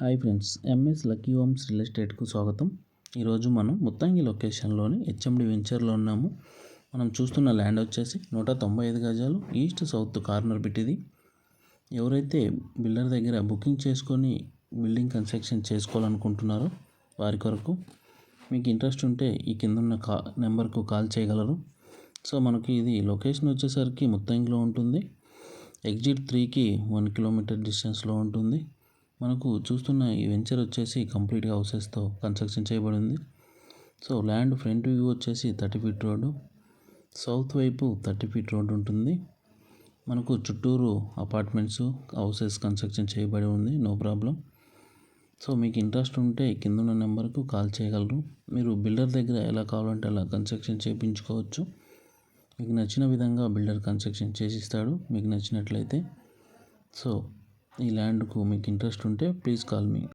Hi friends, MS lucky homes real ఎస్టేట్కు స్వాగతం. ఈరోజు మనం ముత్తంగి లొకేషన్లోని హెచ్ఎండి వెంచర్లో ఉన్నాము. మనం చూస్తున్న ల్యాండ్ వచ్చేసి 195 గజాలు ఈస్ట్ సౌత్ కార్నర్ బిట్. ఇది ఎవరైతే బిల్డర్ దగ్గర బుకింగ్ చేసుకొని బిల్డింగ్ కన్స్ట్రక్షన్ చేసుకోవాలనుకుంటున్నారో వారి కొరకు. మీకు ఇంట్రెస్ట్ ఉంటే ఈ కిందున్న నెంబర్కు కాల్ చేయగలరు. సో మనకి ఇది లొకేషన్ వచ్చేసరికి ముత్తంగిలో ఉంటుంది. ఎగ్జిట్ 3కి 1 కిలోమీటర్ డిస్టెన్స్లో ఉంటుంది. మనకు చూస్తున్న ఈ వెంచర్ వచ్చేసి కంప్లీట్గా హౌసెస్తో కన్స్ట్రక్షన్ చేయబడింది. సో ల్యాండ్ ఫ్రంట్ వ్యూ వచ్చేసి 30 ఫీట్ రోడ్డు, సౌత్ వైపు 30 ఫీట్ రోడ్డు ఉంటుంది. మనకు చుట్టూరు అపార్ట్మెంట్స్ హౌసెస్ కన్స్ట్రక్షన్ చేయబడి ఉంది, నో ప్రాబ్లం. సో మీకు ఇంట్రెస్ట్ ఉంటే కిందున్న నెంబర్కు కాల్ చేయగలరు. మీరు బిల్డర్ దగ్గర ఎలా కావాలంటే అలా కన్స్ట్రక్షన్ చేయించుకోవచ్చు. మీకు నచ్చిన విధంగా బిల్డర్ కన్స్ట్రక్షన్ చేసిస్తాడు మీకు నచ్చినట్లయితే. సో ఈ ల్యాండ్కు మీకు ఇంట్రెస్ట్ ఉంటే ప్లీజ్ కాల్ మీ.